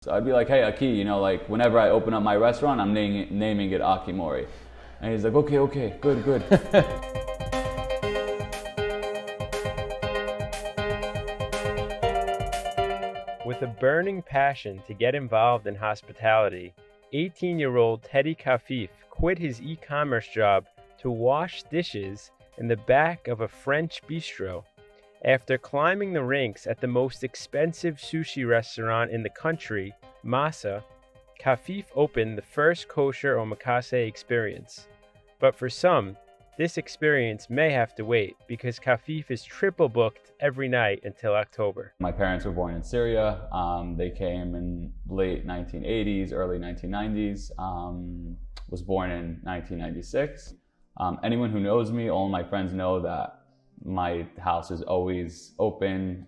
So I'd be like, hey, Aki, like whenever I open up my restaurant, I'm naming it Akimori. And he's like, okay, good. With a burning passion to get involved in hospitality, 18-year-old Teddy Khafif quit his e-commerce job to wash dishes in the back of a French bistro. After climbing the ranks at the most expensive sushi restaurant in the country, Masa, Khafif opened the first kosher omakase experience. But for some, this experience may have to wait because Khafif is triple booked every night until October. My parents were born in Syria. They came in late 1980s, early 1990s. Was born in 1996. Anyone who knows me, all my friends know that my house is always open.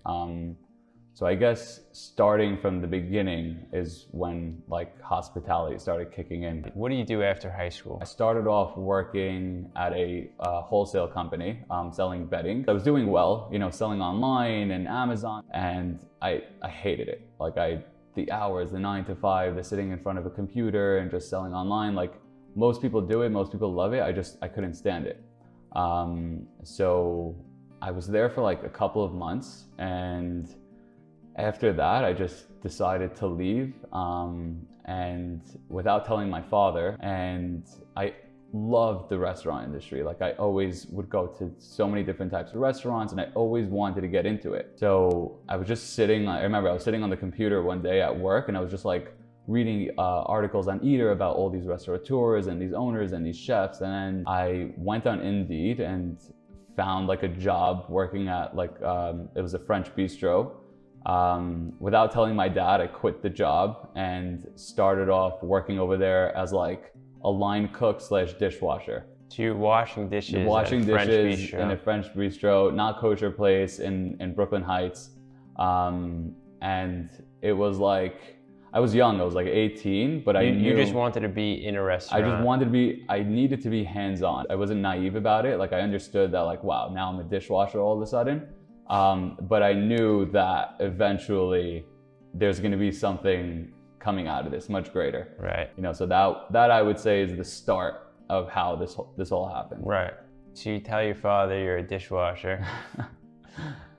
So I guess starting from the beginning is when like hospitality started kicking in. What do you do after high school? I started off working at a wholesale company, selling bedding. I was doing well, selling online and Amazon, and I hated it. Like the hours, the 9 to 5, the sitting in front of a computer and just selling online. Like most people do it, most people love it. I couldn't stand it. So I was there for like a couple of months, and after that, I just decided to leave, and without telling my father. And I loved the restaurant industry. Like I always would go to so many different types of restaurants, and I always wanted to get into it. So I was just sitting, I remember I was sitting on the computer one day at work, and I was just like reading articles on Eater about all these restaurateurs and these owners and these chefs. And then I went on Indeed and found like a job working at like, it was a French bistro. Without telling my dad, I quit the job and started off working over there as like a line cook / dishwasher. So you're washing dishes in a French bistro, not kosher place in Brooklyn Heights. And it was like, I was young, I was like 18, but I knew— You just wanted to be in a restaurant. I needed to be hands-on. I wasn't naive about it. Like I understood that like, wow, now I'm a dishwasher all of a sudden. But I knew that eventually there's going to be something coming out of this much greater. Right. So that I would say is the start of how this all happened. Right. So you tell your father you're a dishwasher,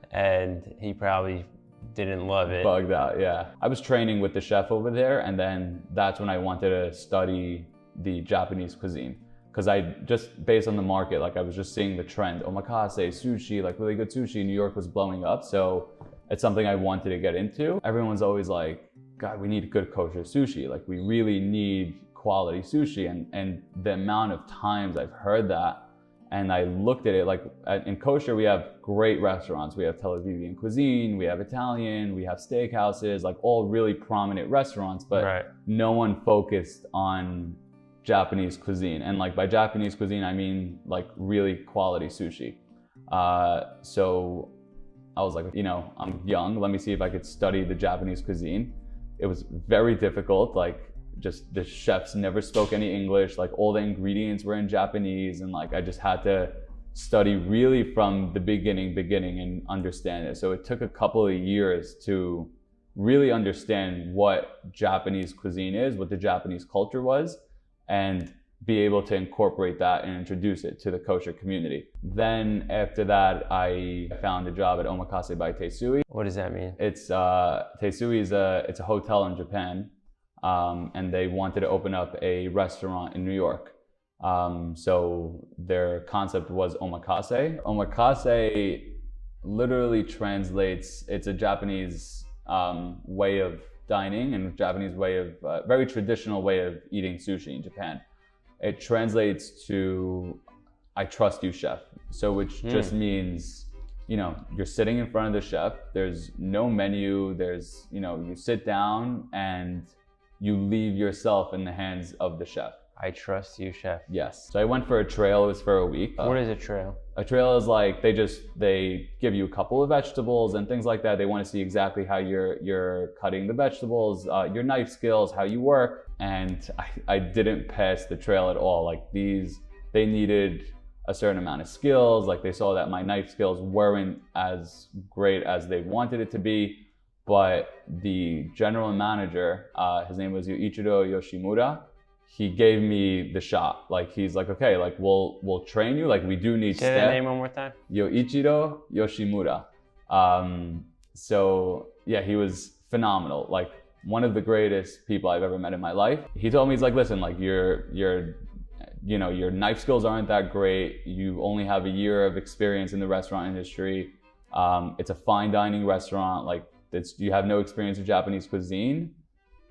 and he probably didn't love it. Bugged out, yeah. I was training with the chef over there, and then that's when I wanted to study the Japanese cuisine. Because I just, based on the market, like I was just seeing the trend, omakase, sushi, like really good sushi. New York was blowing up, so it's something I wanted to get into. Everyone's always like, God, we need good kosher sushi. Like we really need quality sushi. And the amount of times I've heard that, and I looked at it, like in kosher, we have great restaurants. We have Tel Avivian cuisine, we have Italian, we have steakhouses, like all really prominent restaurants, but no one focused on Japanese cuisine. And like by Japanese cuisine, I mean like really quality sushi. So I was like, I'm young, let me see if I could study the Japanese cuisine. It was very difficult. Like just the chefs never spoke any English. Like all the ingredients were in Japanese. And like, I just had to study really from the beginning and understand it. So it took a couple of years to really understand what Japanese cuisine is, what the Japanese culture was, and be able to incorporate that and introduce it to the kosher community. Then after that, I found a job at Omakase by Teisui. What does that mean? It's Teisui is it's a hotel in Japan, and they wanted to open up a restaurant in New York. So their concept was omakase. Omakase literally translates, it's a Japanese way of dining and Japanese way of, very traditional way of eating sushi in Japan. It translates to, I trust you, chef. So which just means, you're sitting in front of the chef, there's no menu, there's, you sit down and you leave yourself in the hands of the chef. I trust you, chef. Yes. So I went for a trail, it was for a week. What is a trail? A trail is like, they give you a couple of vegetables and things like that. They want to see exactly how you're cutting the vegetables, your knife skills, how you work. And I didn't pass the trail at all. Like they needed a certain amount of skills. Like they saw that my knife skills weren't as great as they wanted it to be. but the general manager, his name was Yuichiro Yoshimura, he gave me the shot. Like, he's like, okay, like we'll train you. Like, we do need Say that name one more time. Yoichiro Yoshimura. So yeah, he was phenomenal. Like, one of the greatest people I've ever met in my life. He told me, he's like, listen, like your knife skills aren't that great. You only have a year of experience in the restaurant industry. It's a fine dining restaurant. Like, you have no experience with Japanese cuisine,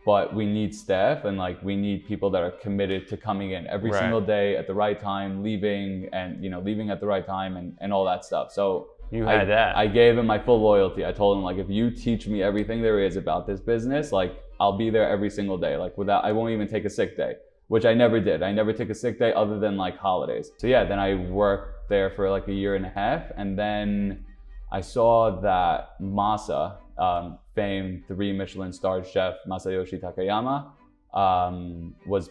but we need staff, and like we need people that are committed to coming in every single day at the right time, leaving at the right time, and all that stuff. So you had that. I gave him my full loyalty. I told him, like, if you teach me everything there is about this business, like, I'll be there every single day. Like, I won't even take a sick day, which I never did. I never took a sick day other than like holidays. So yeah, then I worked there for like a year and a half, and then I saw that Masa, famed 3 Michelin starred chef Masayoshi Takayama, was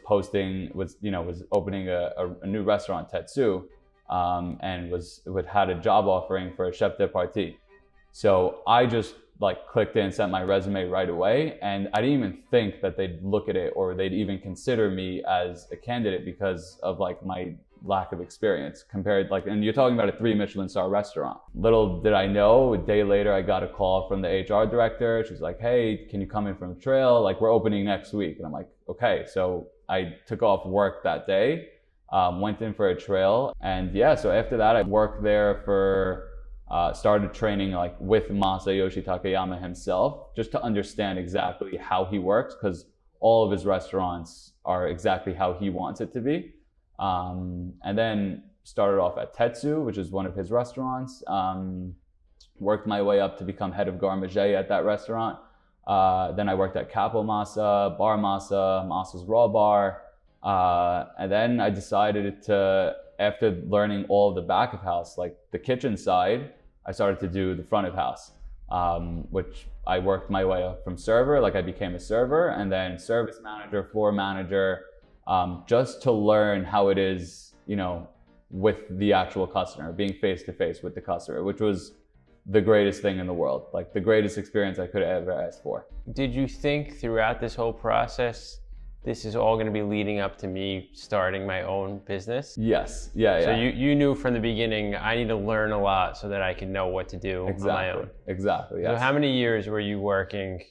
opening a new restaurant, Tetsu, and had a job offering for a chef de partie. So I just like clicked in, sent my resume right away, and I didn't even think that they'd look at it or they'd even consider me as a candidate because of like my lack of experience compared, like, and you're talking about a 3 Michelin star restaurant. Little did I know, a day later I got a call from the HR director. She's like, hey, can you come in from Trail? Like, we're opening next week. And I'm like, okay. So I took off work that day, went in for a Trail, and yeah, so after that I worked there for started training like with Masayoshi Takayama himself, just to understand exactly how he works, because all of his restaurants are exactly how he wants it to be. And then started off at Tetsu, which is one of his restaurants. Worked my way up to become head of garde manger at that restaurant. Then I worked at Capo Masa, Bar Masa, Masa's Raw Bar. And then I decided to, after learning all of the back of house, like the kitchen side, I started to do the front of house, which I worked my way up from server. Like, I became a server, and then service manager, floor manager, just to learn how it is, with the actual customer, being face to face with the customer, which was the greatest thing in the world, like the greatest experience I could have ever asked for. Did you think throughout this whole process, this is all going to be leading up to me starting my own business? Yes. Yeah. So you knew from the beginning, I need to learn a lot so that I can know what to do on my own. Exactly. Yes. So how many years were you working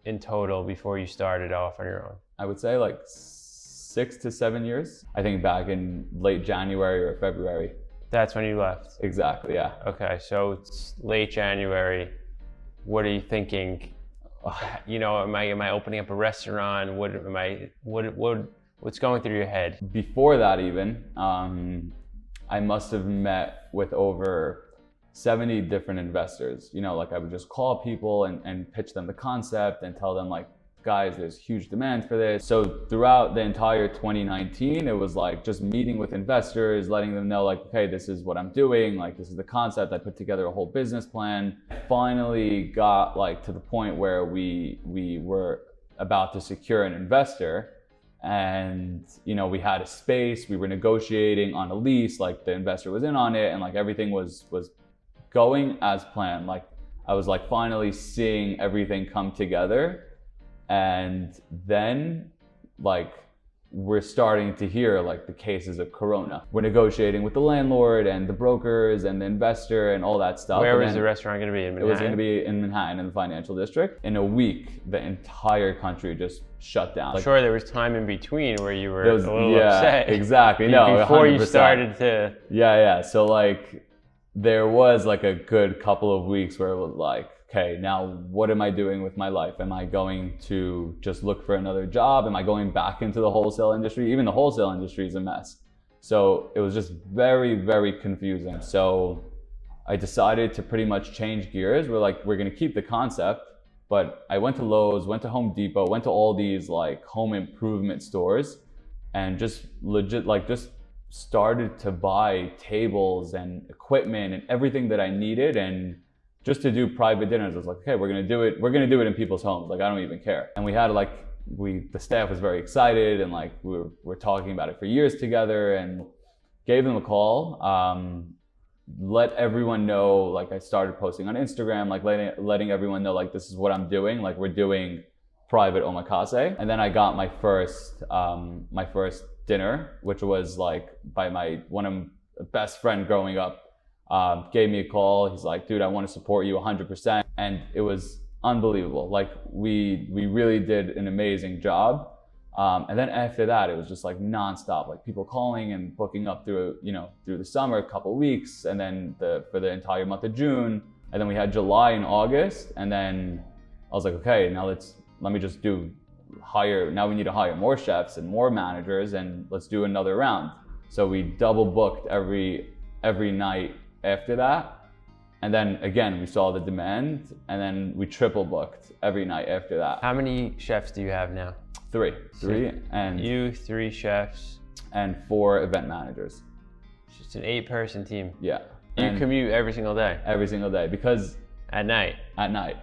in total before you started off on your own? I would say like 6 to 7 years. I think back in late January or February. That's when you left? Exactly, yeah. Okay, so it's late January. What are you thinking? Am I opening up a restaurant? What's going through your head? Before that even, I must have met with over 70 different investors. Like, I would just call people and pitch them the concept and tell them, like, guys, there's huge demand for this. So throughout the entire 2019, it was like just meeting with investors, letting them know, like, okay, this is what I'm doing. Like, this is the concept. I put together a whole business plan. Finally got like to the point where we were about to secure an investor, and we had a space. We were negotiating on a lease. Like, the investor was in on it, and like everything was going as planned. Like, I was like finally seeing everything come together. And then, like, we're starting to hear like the cases of Corona. We're negotiating with the landlord and the brokers and the investor and all that stuff. Where was the restaurant going to be? In Manhattan? It was going to be in Manhattan, in the financial district. In a week, the entire country just shut down. I'm sure there was time in between where you were a little upset. Exactly. Before 100%. You started to. Yeah. So like, there was like a good couple of weeks where it was like, okay, now what am I doing with my life? Am I going to just look for another job? Am I going back into the wholesale industry? Even the wholesale industry is a mess. So it was just very, very confusing. So I decided to pretty much change gears. We're gonna keep the concept, but I went to Lowe's, went to Home Depot, went to all these like home improvement stores, and just just started to buy tables and equipment and everything that I needed, and just to do private dinners. I was like, okay, we're gonna do it in people's homes. Like, I don't even care. And we had the staff was very excited, and like we're talking about it for years together, and gave them a call. let everyone know, like I started posting on Instagram, like letting everyone know, like, this is what I'm doing. Like, we're doing private omakase. And then I got my first dinner, which was like by one of my best friend growing up, gave me a call. He's like, dude, I want to support you 100%. And it was unbelievable. Like, we really did an amazing job. And then after that, it was just like nonstop, like people calling and booking up through the summer, a couple of weeks, and then for the entire month of June. And then we had July and August. And then I was like, okay, now let me just now we need to hire more chefs and more managers, and let's do another round. So we double booked every night after that. And then again, we saw the demand, and then we triple booked every night after that. How many chefs do you have now? Three, and you, 3 chefs, and 4 event managers. It's just an 8-person team. Yeah. You commute every single day? Every single day, because At night? At night.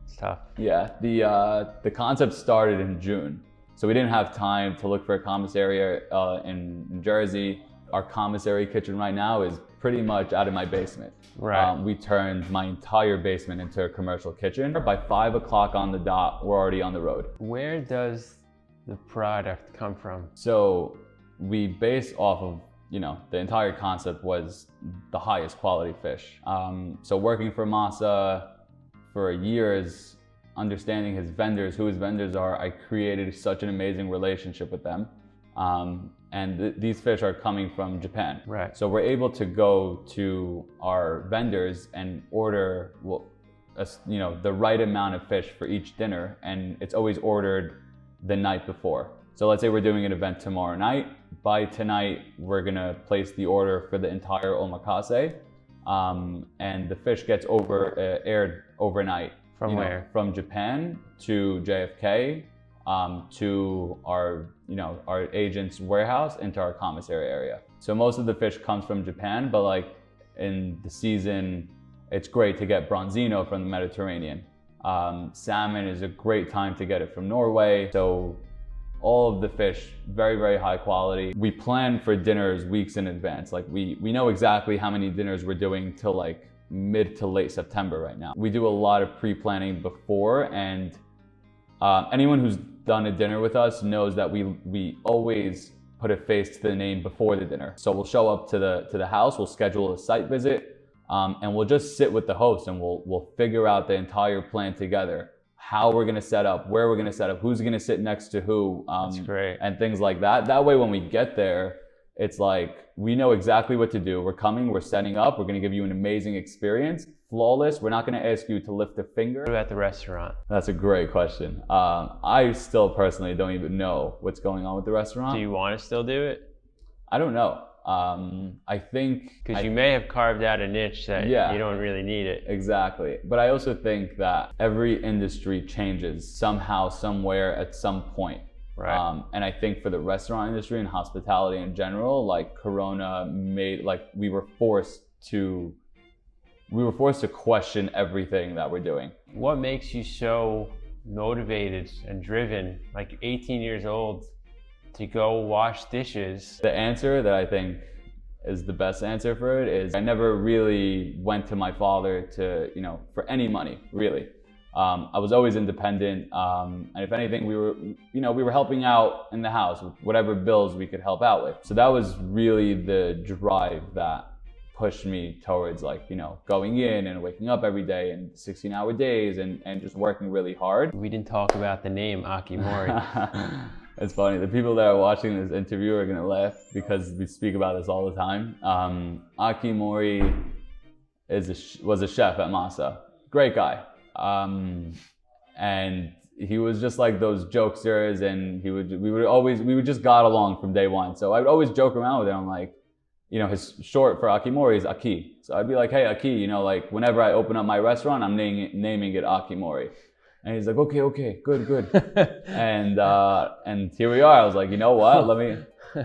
It's tough. Yeah, the concept started in June. So we didn't have time to look for a commissary in Jersey. Our commissary kitchen right now is pretty much out of my basement. Right. We turned my entire basement into a commercial kitchen. By 5 o'clock on the dot, we're already on the road. Where does the product come from? So we base off of, the entire concept was the highest quality fish. So working for Masa for years, understanding who his vendors are, I created such an amazing relationship with them. And these fish are coming from Japan. Right. So we're able to go to our vendors and order, the right amount of fish for each dinner, and it's always ordered the night before. So let's say we're doing an event tomorrow night. By tonight, we're gonna place the order for the entire omakase, and the fish gets aired overnight. From where? From Japan to JFK. To our agent's warehouse into our commissary area. So most of the fish comes from Japan, but like in the season, it's great to get bronzino from the Mediterranean. Salmon is a great time to get it from Norway. So all of the fish, very, very high quality. We plan for dinners weeks in advance. Like we know exactly how many dinners we're doing till like mid to late September right now. We do a lot of pre-planning before, and anyone who's done a dinner with us knows that we always put a face to the name before the dinner. So we'll show up to the house, we'll schedule a site visit, and we'll just sit with the host, and we'll figure out the entire plan together. How we're gonna set up, where we're gonna set up, who's gonna sit next to who, That's great. And things like that. That way, when we get there, it's like we know exactly what to do. We're coming, we're setting up, we're gonna give you an amazing experience. Flawless. We're not going to ask you to lift a finger. What about the restaurant? That's a great question. I still personally don't even know what's going on with the restaurant. Do you want to still do it? I don't know. I think... Because you may have carved out a niche that you don't really need it. Exactly. But I also think that every industry changes somehow, somewhere, at some point. Right. And I think for the restaurant industry and hospitality in general, like Corona we were forced to question everything that we're doing. What makes you so motivated and driven, like 18 years old, to go wash dishes? The answer that I think is the best answer for it is I never really went to my father for any money, really. I was always independent, and if anything, we were helping out in the house with whatever bills we could help out with. So that was really the drive that pushed me towards going in and waking up every day and 16-hour days and just working really hard. We didn't talk about the name Akimori. It's funny, the people that are watching this interview are gonna laugh because we speak about this all the time. Akimori was a chef at Masa, great guy. And he was just like those jokesters, and we would just got along from day one. So I would always joke around with him, like, his short for Akimori is Aki. So I'd be like, hey, Aki, whenever I open up my restaurant, I'm naming it Akimori. And he's like, okay, good. and here we are. I was like, you know what?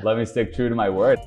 Let me stick true to my word.